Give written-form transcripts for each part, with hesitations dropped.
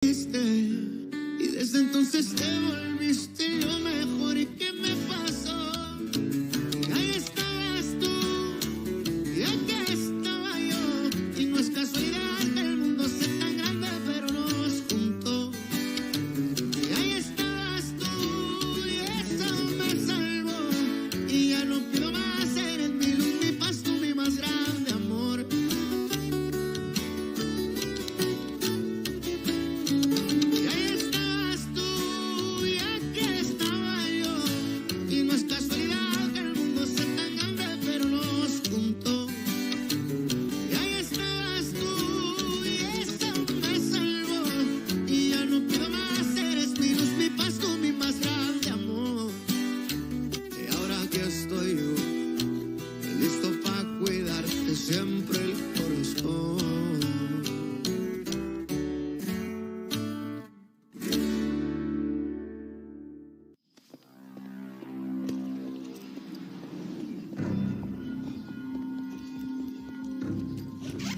Y desde entonces te volviste lo mejor y qué me pasó. Y ahí estabas tú, y aquí estaba yo. Y no es casualidad que el mundo sea tan grande, pero nos juntó. Y ahí estabas tú, y eso me salvó. Y ya no pido más, eres mi luz, mi paz, tú mi más grande amor. Siempre el corazón.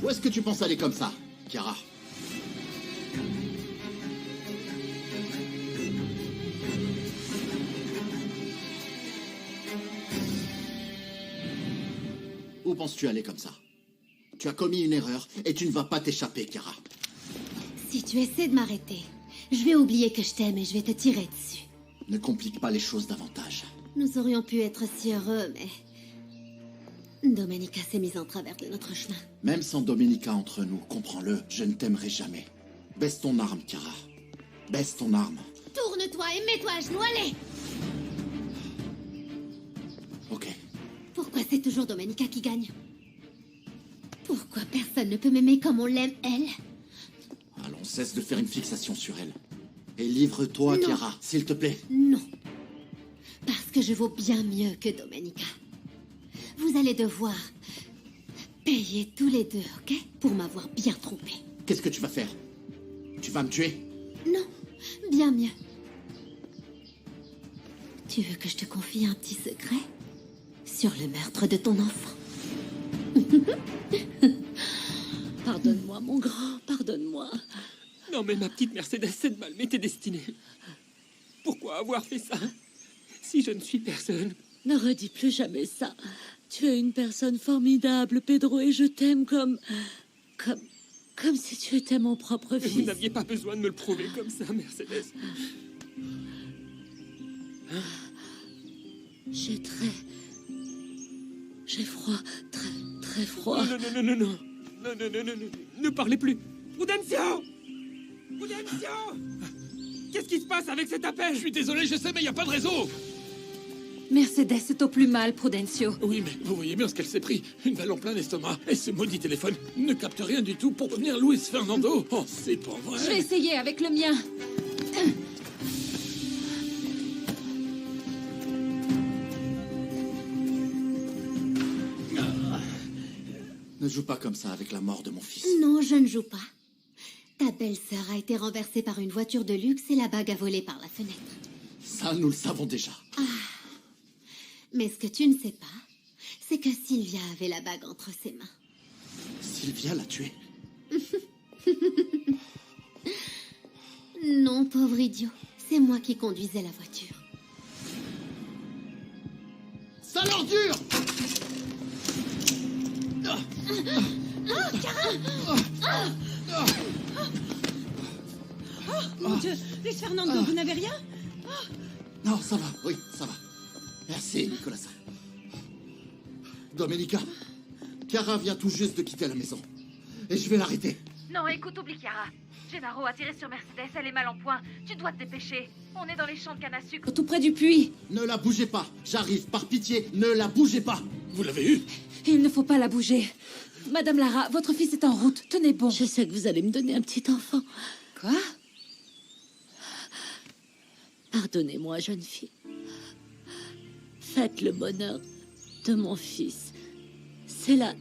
Où est-ce que tu penses aller comme ça, Chiara? Où penses-tu aller comme ça? Tu as commis une erreur et tu ne vas pas t'échapper, Chiara. Si tu essaies de m'arrêter, je vais oublier que je t'aime et je vais te tirer dessus. Ne complique pas les choses davantage. Nous aurions pu être si heureux, mais... Domenica s'est mise en travers de notre chemin. Même sans Domenica entre nous, comprends-le, je ne t'aimerai jamais. Baisse ton arme, Chiara. Baisse ton arme. Tourne-toi et mets-toi à genoux, allez! Ok. Pourquoi c'est toujours Domenica qui gagne? Pourquoi personne ne peut m'aimer comme on l'aime, elle? Allons, cesse de faire une fixation sur elle. Et livre-toi, Non. Chiara, s'il te plaît. Non. Parce que je vaux bien mieux que Domenica. Vous allez devoir payer tous les deux, ok? Pour m'avoir bien trompé. Qu'est-ce que tu vas faire? Tu vas me tuer? Non, bien mieux. Tu veux que je te confie un petit secret? Sur le meurtre de ton enfant. Pardonne-moi, mon grand, pardonne-moi. Non mais ma petite Mercedes, cette balle m'était destinée. Pourquoi avoir fait ça? Si je ne suis personne. Ne redis plus jamais ça. Tu es une personne formidable, Pedro, et je t'aime comme si tu étais mon propre Mais fils. vous n'aviez pas besoin de me le prouver comme ça, Mercedes. J'ai froid, très froid. Non, non, non, non, non. Non, non, non, non, non. Ne parlez plus. Prudencio! Prudencio! Qu'est-ce qui se passe avec cet appel? Je suis désolé, je sais, mais il n'y a pas de réseau. Mercedes est au plus mal, Prudencio. Oui, mais vous voyez bien ce qu'elle s'est pris. Une balle en plein estomac. Et ce maudit téléphone ne capte rien du tout pour devenir Luis Fernando. Oh, c'est pas vrai. Je vais essayer avec le mien. Ne joue pas comme ça avec la mort de mon fils. Non, je ne joue pas. Ta belle-sœur a été renversée par une voiture de luxe et la bague a volé par la fenêtre. Ça, nous le savons déjà. Mais ce que tu ne sais pas, c'est que Sylvia avait la bague entre ses mains. Sylvia l'a tué. Non, pauvre idiot. C'est moi qui conduisais la voiture. Sale ordure! Mon Dieu, Luis Fernando, vous n'avez rien? Non, ça va, oui, ça va. Merci, Nicolas. Domenica, Chiara vient tout juste de quitter la maison. Et je vais l'arrêter. Non, écoute, oublie Chiara. Gennaro a tiré sur Mercedes, elle est mal en point. Tu dois te dépêcher. On est dans les champs de canne à sucre. Tout près du puits. Ne la bougez pas. J'arrive, par pitié, ne la bougez pas. Vous l'avez eu? Il ne faut pas la bouger. Madame Lara, votre fils est en route. Tenez bon. Je sais que vous allez me donner un petit enfant. Quoi? Pardonnez-moi, jeune fille. Faites le bonheur de mon fils. C'est la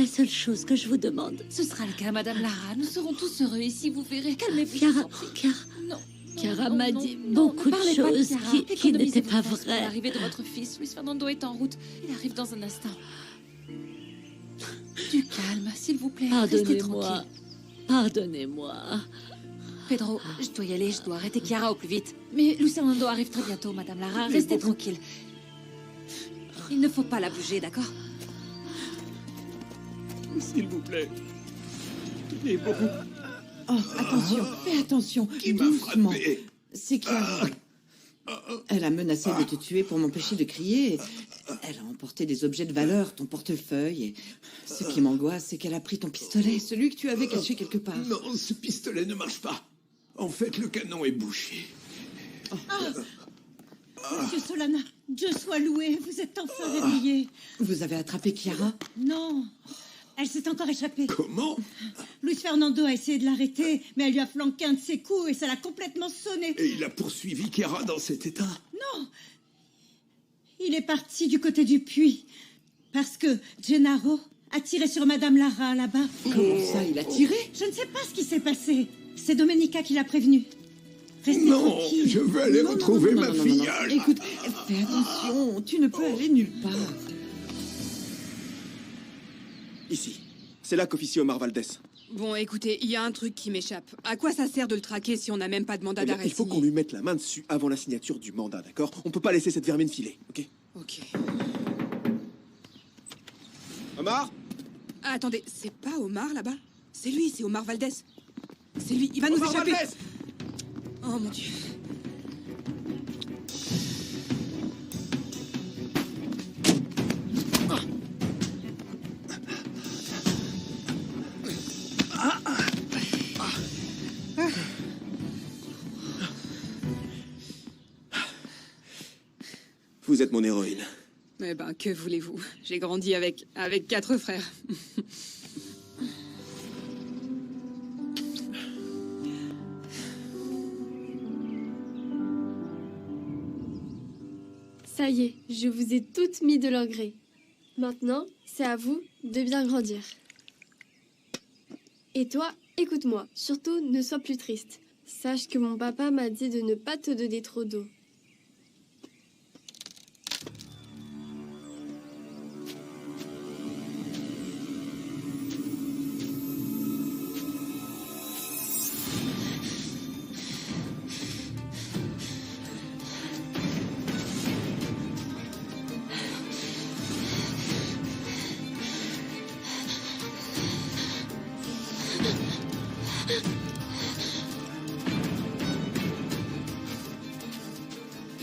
seule chose que je vous demande. Ce sera le cas, Madame Lara. Nous serons tous heureux ici, vous verrez. Calmez-vous. Chiara Non, m'a non, dit non, beaucoup ne de parlez pas choses Chiara. qui n'étaient Économisez pas vos forces pour vraies. l'arrivée de votre fils. Luis Fernando est en route. Il arrive dans un instant. Du calme, s'il vous plaît. Restez Pardonnez-moi. tranquille. Pardonnez-moi. Pedro, je dois y aller, je dois arrêter Chiara au plus vite. Mais Luis Fernando arrive très bientôt, Madame Lara. Restez tranquille. Il ne faut pas la bouger, d'accord? S'il vous plaît. Tenez bon. Oh, attention, fais attention. Qui m'a Doucement. frappé? C'est Chiara. Elle a menacé de te tuer pour m'empêcher de crier. Elle a emporté des objets de valeur, ton portefeuille. Et ce qui m'angoisse, c'est qu'elle a pris ton pistolet, celui que tu avais caché quelque part. Non, ce pistolet ne marche pas. En fait, le canon est bouché. Monsieur Solana, Dieu soit loué, vous êtes enfin réveillé. Vous avez attrapé Chiara? Non, elle s'est encore échappée. Comment? Luis Fernando a essayé de l'arrêter, mais elle lui a flanqué un de ses coups et ça l'a complètement sonné. Et il a poursuivi Chiara dans cet état? Non, il est parti du côté du puits, parce que Gennaro a tiré sur Madame Lara là-bas. Comment ça, il a tiré? Je ne sais pas ce qui s'est passé. C'est Domenica qui l'a prévenu. Restez Non, tranquille. je veux aller retrouver ma filleule. Écoute, fais attention, tu ne peux aller nulle part. Ici. C'est là qu'officie Omar Valdez. Bon, écoutez, il y a un truc qui m'échappe. À quoi ça sert de le traquer si on n'a même pas de mandat Eh bien, d'arrêt il faut signé? qu'on lui mette la main dessus avant la signature du mandat, d'accord? On peut pas laisser cette vermine filer, ok? Ok. Omar? Ah, attendez, c'est pas Omar là-bas? C'est lui, c'est Omar Valdez. C'est lui, il va nous Omar échapper. Valdez! Oh mon Dieu. Vous êtes mon héroïne. Eh ben, que voulez-vous? J'ai grandi avec 4 frères. Ça y est, je vous ai toutes mis de leur gré. Maintenant, c'est à vous de bien grandir. Et toi, écoute-moi, surtout ne sois plus triste. Sache que mon papa m'a dit de ne pas te donner trop d'eau.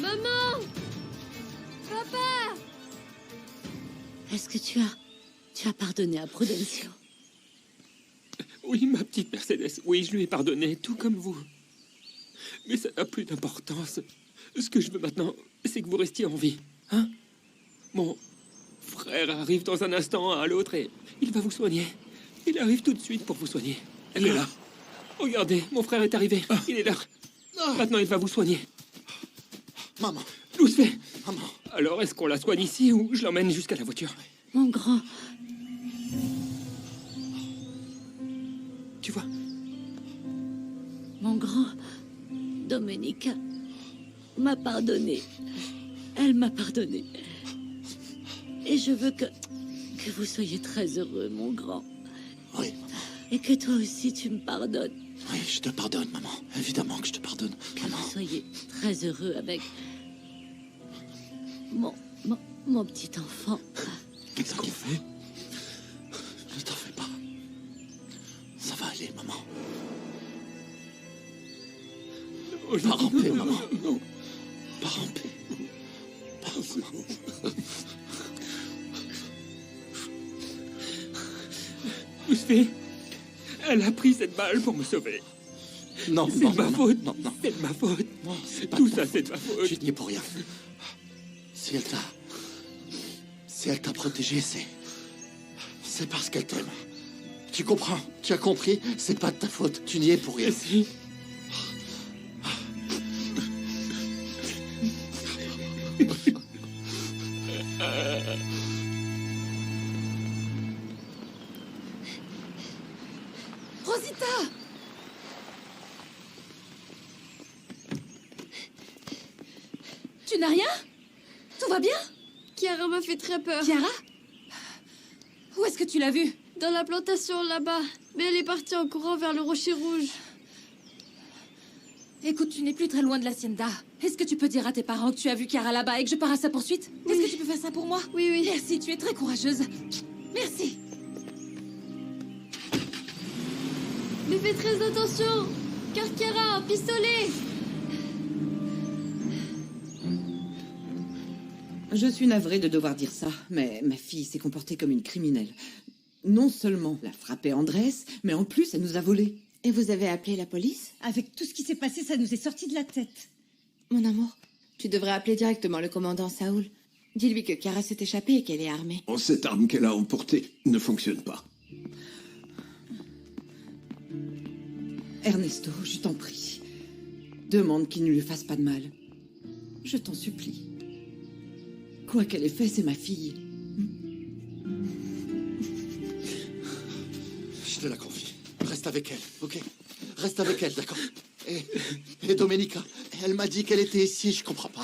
Maman! Papa! Est-ce que tu as pardonné à Prudencio? Oui, ma petite Mercedes. Oui, je lui ai pardonné, tout comme vous. Mais ça n'a plus d'importance. Ce que je veux maintenant, c'est que vous restiez en vie. Hein? Mon frère arrive dans un instant à l'autre et il va vous soigner. Il arrive tout de suite pour vous soigner. Elle est là. Regardez, mon frère est arrivé. Il est là. Maintenant, il va vous soigner. Maman, Luce, maman. alors est-ce qu'on la soigne ici ou je l'emmène jusqu'à la voiture? Mon grand, Tu vois? mon grand, Domenica m'a pardonné. Elle m'a pardonné. Et je veux que vous soyez très heureux, mon grand. Oui, Et que toi aussi, tu me pardonnes. oui, je te pardonne, maman. Évidemment que je te pardonne, Que maman. vous soyez très heureux avec mon petit enfant. Qu'est-ce qu'on fait? Ne t'en fais pas. Ça va aller, maman. Pars en paix, maman. Non. Pars en paix. Pars, maman. Luce, elle a pris cette balle pour me sauver. Non, C'est non, de ma non, faute. non, non. C'est de ma faute. Non, c'est pas Tout de ça, ta c'est de faute. ma faute. Tu n'y es pour rien. Si elle t'a protégé, c'est parce qu'elle t'aime. Tu comprends? Tu as compris? C'est pas de ta faute. Tu n'y es pour rien. Et si? Rosita! Tu n'as rien? Tout va bien? Chiara m'a fait très peur. Chiara? Où est-ce que tu l'as vue? Dans la plantation là-bas. Mais elle est partie en courant vers le rocher rouge. Écoute, tu n'es plus très loin de l'hacienda. Est-ce que tu peux dire à tes parents que tu as vu Chiara là-bas et que je pars à sa poursuite? Est-ce que tu peux faire ça pour moi? Oui, oui. Merci, tu es très courageuse. Merci. Mais fais très attention, car Chiara a un pistolet. Je suis navrée de devoir dire ça, mais ma fille s'est comportée comme une criminelle. Non seulement elle a frappé Andrés, mais en plus elle nous a volés. Et vous avez appelé la police? Avec tout ce qui s'est passé, ça nous est sorti de la tête. Mon amour, tu devrais appeler directement le commandant Saoul. Dis-lui que Chiara s'est échappée et qu'elle est armée. Oh, cette arme qu'elle a emportée ne fonctionne pas. Ernesto, je t'en prie. Demande qu'il ne lui fasse pas de mal. Je t'en supplie. Quoi qu'elle ait fait, c'est ma fille. Je te la confie. Reste avec elle, ok? Reste avec elle, d'accord? Et Domenica, elle m'a dit qu'elle était ici, je comprends pas.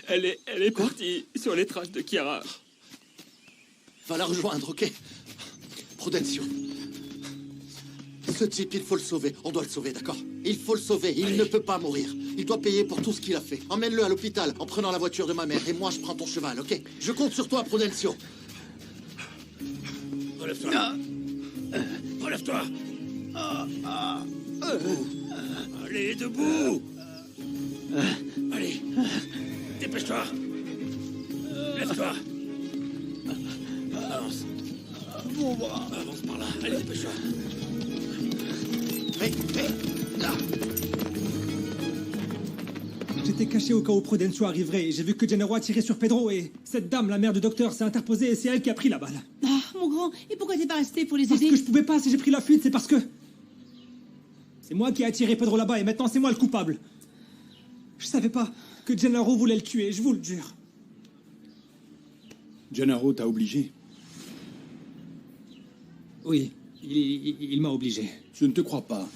Elle est partie sur les traces de Chiara. Va la rejoindre, ok? Prudencio. Ce type, il faut le sauver. On doit le sauver, d'accord? Il faut le sauver. Il ne peut pas mourir. Il doit payer pour tout ce qu'il a fait. Emmène-le à l'hôpital en prenant la voiture de ma mère. Et moi, je prends ton cheval, ok? Je compte sur toi, Prudencio. Relève-toi. Relève-toi. Allez, debout. Allez. Dépêche-toi. Lève-toi. Avance. Avance par là. Allez, dépêche-toi. Là. J'étais caché au cas où Prudencio arriverait et j'ai vu que Gennaro a tiré sur Pedro et cette dame, la mère du docteur, s'est interposée et c'est elle qui a pris la balle. Ah, mon grand, et pourquoi t'es pas resté pour les aider? Parce que je pouvais pas, si j'ai pris la fuite, c'est parce que... C'est moi qui ai attiré Pedro là-bas et maintenant c'est moi le coupable. Je savais pas que Gennaro voulait le tuer, je vous le jure. Gennaro t'a obligé? Oui, il m'a obligé. Je ne te crois pas.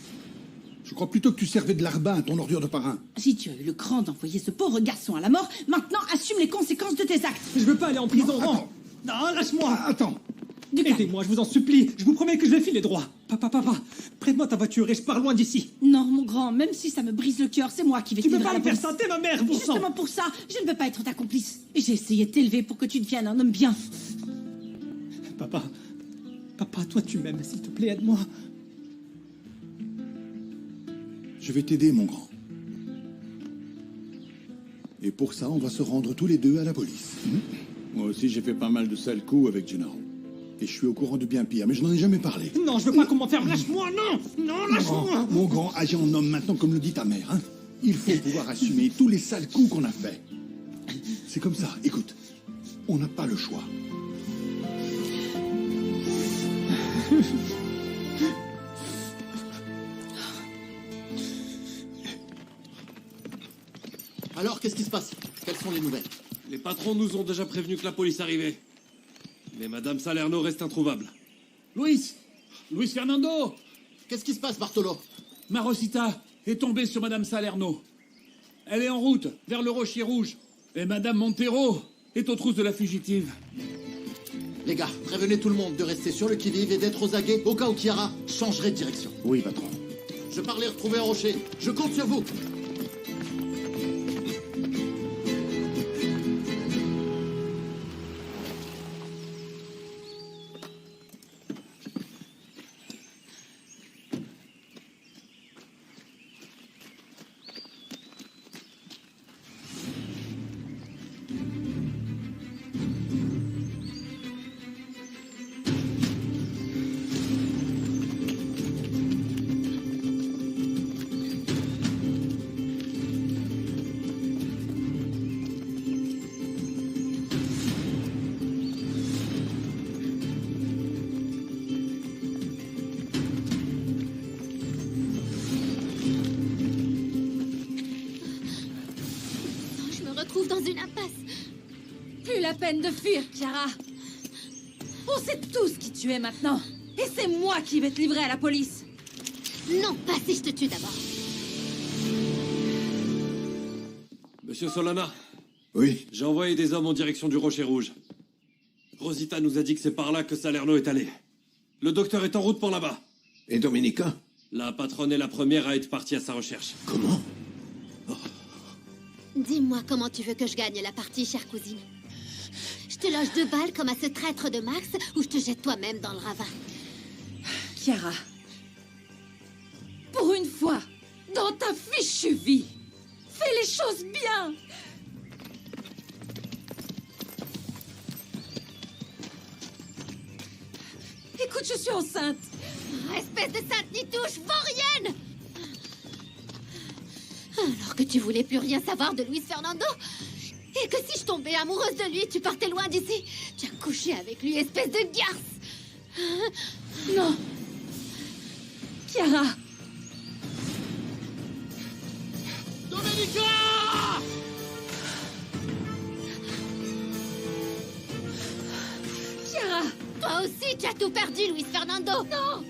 Je crois plutôt que tu servais de larbin à ton ordure de parrain. Si tu as eu le cran d'envoyer ce pauvre garçon à la mort, maintenant assume les conséquences de tes actes. Je veux pas aller en prison, non. Non, lâche-moi. Attends. Aidez-moi, je vous en supplie. Je vous promets que je vais filer droit. Papa, prête-moi ta voiture et je pars loin d'ici. Non, mon grand, même si ça me brise le cœur, c'est moi qui vais te Tu peux livrer pas à me la faire police. ça, t'es ma mère, bon sang. Justement pour ça, je ne veux pas être ta complice. J'ai essayé de t'élever pour que tu deviennes un homme bien. Papa, toi tu m'aimes, s'il te plaît, aide-moi. Je vais t'aider, mon grand. Et pour ça, on va se rendre tous les deux à la police. Moi aussi, j'ai fait pas mal de sales coups avec Gennaro. Et je suis au courant de bien pire, mais je n'en ai jamais parlé. Non, je veux pas qu'on m'enferme. Lâche-moi, non. Non, lâche-moi. Mon grand, agis en homme maintenant, comme le dit ta mère. Hein. Il faut pouvoir assumer tous les sales coups qu'on a faits. C'est comme ça. Écoute, on n'a pas le choix. Alors, qu'est-ce qui se passe? Quelles sont les nouvelles? Les patrons nous ont déjà prévenus que la police arrivait. Mais Madame Salerno reste introuvable. Luis Fernando. Qu'est-ce qui se passe, Bartolo? Ma Rosita est tombée sur Madame Salerno. Elle est en route vers le Rocher Rouge. Et Madame Montero est aux trousses de la fugitive. Les gars, prévenez tout le monde de rester sur le qui-vive et d'être aux aguets au cas où Chiara changerait de direction. Oui, patron. Je pars les retrouver à Rocher. Je compte sur vous. Dans une impasse. Plus la peine de fuir, Chiara. On sait tous qui tu es maintenant. Et c'est moi qui vais te livrer à la police. Non, pas si je te tue d'abord. Monsieur Solana. Oui. J'ai envoyé des hommes en direction du Rocher Rouge. Rosita nous a dit que c'est par là que Salerno est allé. Le docteur est en route pour là-bas. Et Domenica? La patronne est la première à être partie à sa recherche. Comment? Dis-moi comment tu veux que je gagne la partie, chère cousine. Je te loge 2 balles comme à ce traître de Max ou je te jette toi-même dans le ravin. Chiara, pour une fois, dans ta fichue vie, fais les choses bien. Écoute, je suis enceinte. Espèce de sainte nitouche vaurienne! Alors que tu voulais plus rien savoir de Luis Fernando? Et que si je tombais amoureuse de lui, tu partais loin d'ici? Tu as couché avec lui, espèce de garce! Non. Chiara! Domenica! Chiara! Toi aussi, tu as tout perdu, Luis Fernando! Non!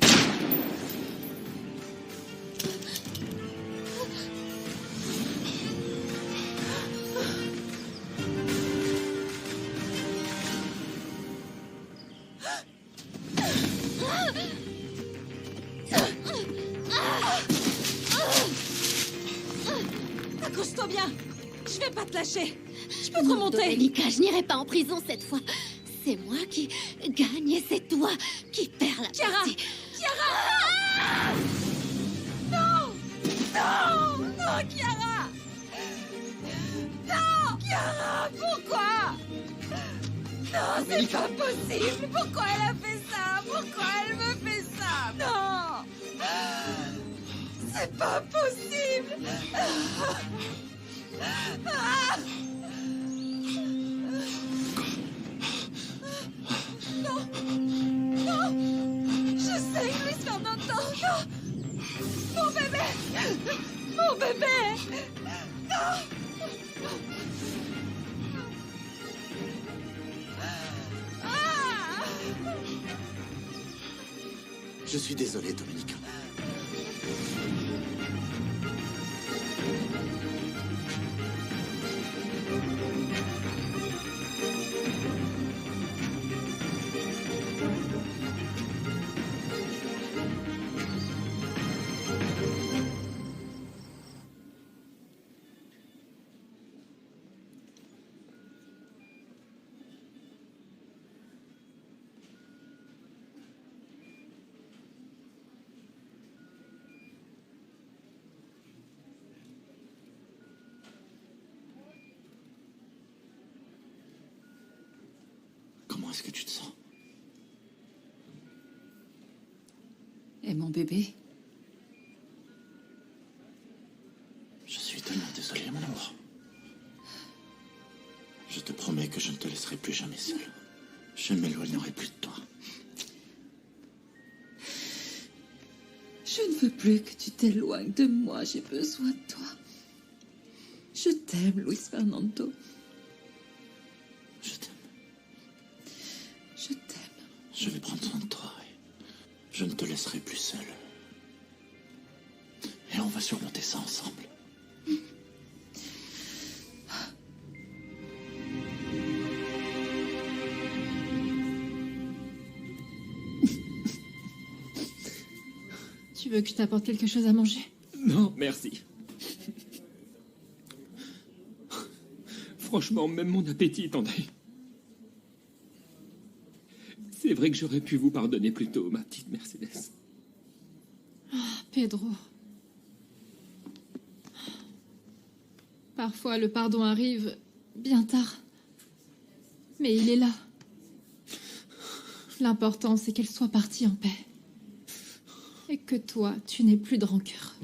Accroche-toi bien. Je vais pas te lâcher. Je peux te remonter. Domenica, je n'irai pas en prison cette fois. C'est moi qui gagne et c'est toi qui perds la partie. Chiara! Non! Non! Non, Chiara! Non! Chiara, pourquoi? Non, c'est pas possible! Pourquoi elle a fait ça? Pourquoi elle me fait ça? Non! C'est pas possible! Ah! Non! Non! Je sais, Luis Fernando! Non! Mon bébé! Mon bébé! Non! Ah! Je suis désolé, Domenica. Comment est-ce que tu te sens? Et mon bébé? Je suis tellement désolé, mon amour. Je te promets que je ne te laisserai plus jamais seul. Je ne m'éloignerai plus de toi. Je ne veux plus que tu t'éloignes de moi. J'ai besoin de toi. Je t'aime, Luis Fernando. Je t'aime. Je t'aime. Je vais prendre soin de toi et je ne te laisserai plus seul. Et on va surmonter ça ensemble. Tu veux que je t'apporte quelque chose à manger? Non, merci. Franchement, même mon appétit est en deuil. C'est vrai que j'aurais pu vous pardonner plus tôt, ma petite Mercedes. Ah, Pedro. Parfois, le pardon arrive bien tard. Mais il est là. L'important, c'est qu'elle soit partie en paix. Et que toi, tu n'aies plus de rancœur.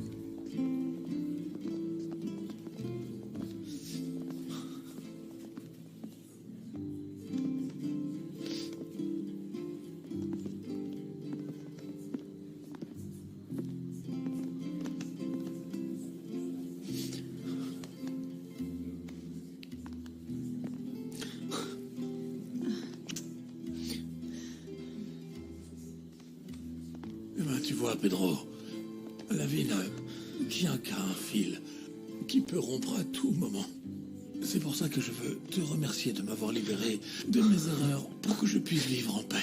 Eh ben, tu vois, Pedro, la vie n'a tient qu'à un fil qui peut rompre à tout moment. C'est pour ça que je veux te remercier de m'avoir libéré de mes erreurs pour que je puisse vivre en paix.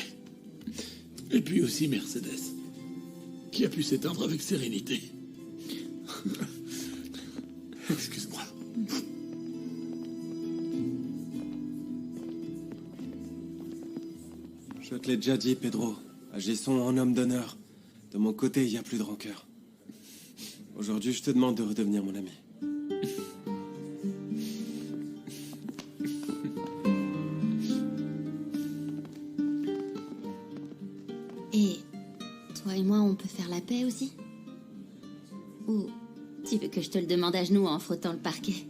Et puis aussi Mercedes, qui a pu s'éteindre avec sérénité. Excuse-moi. Je te l'ai déjà dit, Pedro. Agissons en homme d'honneur. De mon côté, il n'y a plus de rancœur. Aujourd'hui, je te demande de redevenir mon ami. Et toi et moi, on peut faire la paix aussi? Ou tu veux que je te le demande à genoux en frottant le parquet?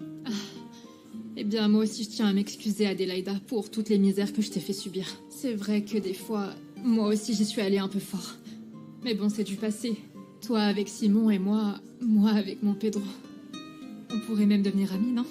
Eh bien, moi aussi, je tiens à m'excuser, Adélaïda, pour toutes les misères que je t'ai fait subir. C'est vrai que des fois, moi aussi, j'y suis allée un peu fort. Mais bon, c'est du passé. Toi avec Simon et moi avec mon Pedro. On pourrait même devenir amis, non?